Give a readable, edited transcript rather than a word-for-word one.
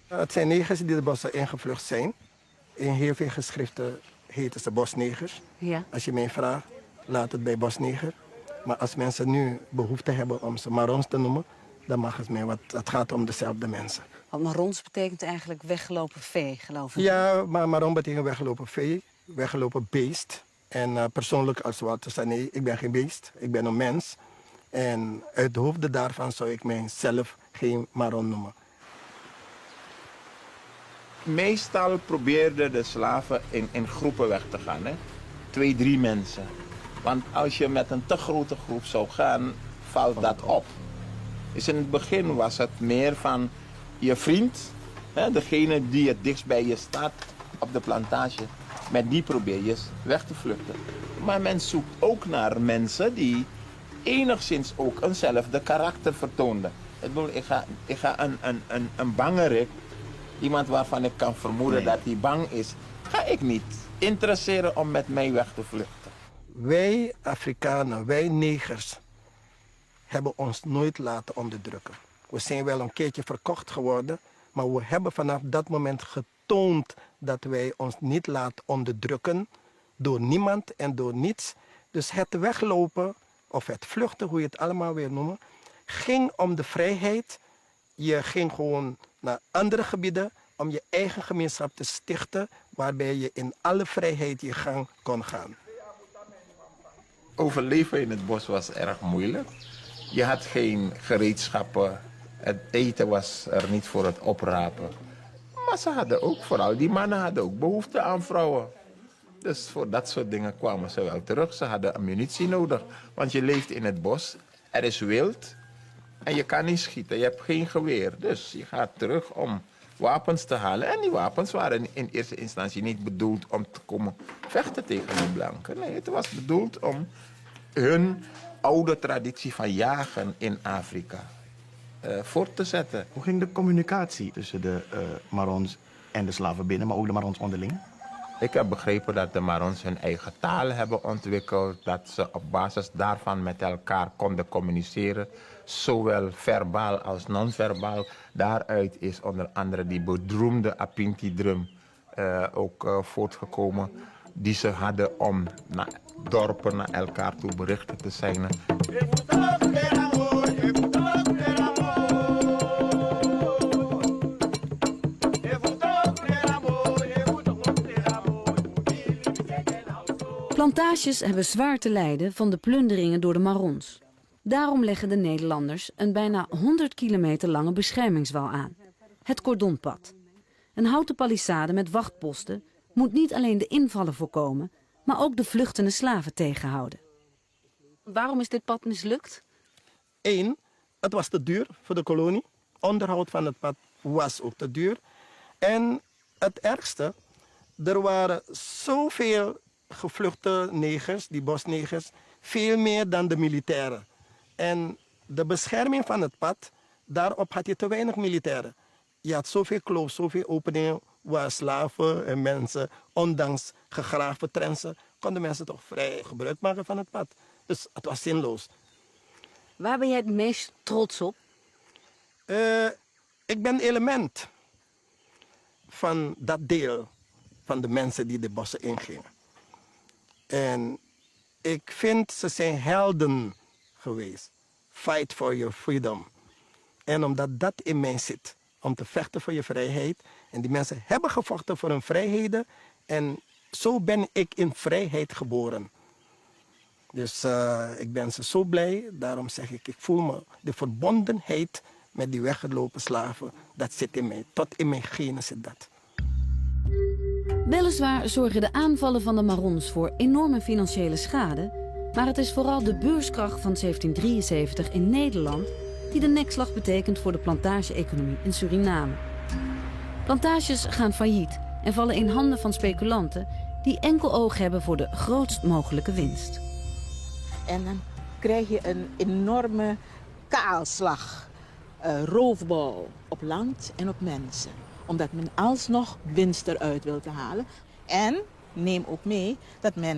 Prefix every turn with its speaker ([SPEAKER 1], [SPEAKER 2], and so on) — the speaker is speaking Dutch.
[SPEAKER 1] Het zijn negers die de bossen ingevlucht zijn. In heel veel geschriften heten ze bosnegers.
[SPEAKER 2] Ja.
[SPEAKER 1] Als je mij vraagt, laat het bij bosneger. Maar als mensen nu behoefte hebben om ze Marons te noemen, dan mag het mij, want het gaat om dezelfde mensen.
[SPEAKER 2] Want Marons betekent eigenlijk weggelopen vee, geloof ik.
[SPEAKER 1] Ja, maar Maron betekent weggelopen vee, weggelopen beest. En persoonlijk als Walter zei, nee, ik ben geen beest, ik ben een mens. En uit de hoofde daarvan zou ik mijzelf geen Maron noemen.
[SPEAKER 3] Meestal probeerden de slaven in groepen weg te gaan. Hè? 2, 3 mensen. Want als je met een te grote groep zou gaan, valt dat op. Dus in het begin was het meer van je vriend, hè, degene die het dichtst bij je staat op de plantage. Met die probeer je weg te vluchten. Maar men zoekt ook naar mensen die enigszins ook eenzelfde karakter vertoonden. Ik ga een bangerik, iemand waarvan ik kan vermoeden dat hij bang is, ga ik niet interesseren om met mij weg te vluchten.
[SPEAKER 1] Wij Afrikanen, wij negers, hebben ons nooit laten onderdrukken. We zijn wel een keertje verkocht geworden, maar we hebben vanaf dat moment getoond dat wij ons niet laten onderdrukken door niemand en door niets. Dus het weglopen of het vluchten, hoe je het allemaal wil noemen, ging om de vrijheid. Je ging gewoon naar andere gebieden om je eigen gemeenschap te stichten, waarbij je in alle vrijheid je gang kon gaan.
[SPEAKER 3] Overleven in het bos was erg moeilijk. Je had geen gereedschappen. Het eten was er niet voor het oprapen. Maar ze hadden ook, vooral die mannen hadden ook behoefte aan vrouwen. Dus voor dat soort dingen kwamen ze wel terug. Ze hadden ammunitie nodig. Want je leeft in het bos, er is wild en je kan niet schieten. Je hebt geen geweer. Dus je gaat terug om wapens te halen. En die wapens waren in eerste instantie niet bedoeld om te komen vechten tegen de blanken. Nee, het was bedoeld om hun oude traditie van jagen in Afrika voort te zetten.
[SPEAKER 4] Hoe ging de communicatie tussen de Marons en de slaven binnen, maar ook de Marons onderling?
[SPEAKER 3] Ik heb begrepen dat de Marons hun eigen taal hebben ontwikkeld, dat ze op basis daarvan met elkaar konden communiceren, zowel verbaal als non-verbaal. Daaruit is onder andere die beroemde Apinti-drum ook voortgekomen, die ze hadden om naar dorpen naar elkaar toe berichten te zijn.
[SPEAKER 2] Plantages hebben zwaar te lijden van de plunderingen door de Marons. Daarom leggen de Nederlanders een bijna 100 kilometer lange beschermingswal aan. Het cordonpad. Een houten palissade met wachtposten moet niet alleen de invallen voorkomen, maar ook de vluchtende slaven tegenhouden. Waarom is dit pad mislukt?
[SPEAKER 1] 1, het was te duur voor de kolonie. Onderhoud van het pad was ook te duur. En het ergste, er waren zoveel gevluchte negers, die bosnegers, veel meer dan de militairen. En de bescherming van het pad, daarop had je te weinig militairen. Je had zoveel kloof, zoveel openingen waar slaven en mensen, ondanks gegraven trensen, konden mensen toch vrij gebruik maken van het pad. Dus het was zinloos.
[SPEAKER 2] Waar ben jij het meest trots op?
[SPEAKER 1] Ik ben element van dat deel van de mensen die de bossen ingingen. En ik vind ze zijn helden geweest. Fight for your freedom. En omdat dat in mij zit, om te vechten voor je vrijheid. En die mensen hebben gevochten voor hun vrijheden. En zo ben ik in vrijheid geboren. Dus ik ben ze zo blij. Daarom zeg ik voel me de verbondenheid met die weggelopen slaven. Dat zit in mij. Tot in mijn genen zit dat.
[SPEAKER 2] Weliswaar zorgen de aanvallen van de Marons voor enorme financiële schade, maar het is vooral de beurskracht van 1773 in Nederland die de nekslag betekent voor de plantage-economie in Suriname. Plantages gaan failliet en vallen in handen van speculanten die enkel oog hebben voor de grootst mogelijke winst.
[SPEAKER 5] En dan krijg je een enorme kaalslag, roofbouw op land en op mensen. Omdat men alsnog winst eruit wil te halen. En neem ook mee dat men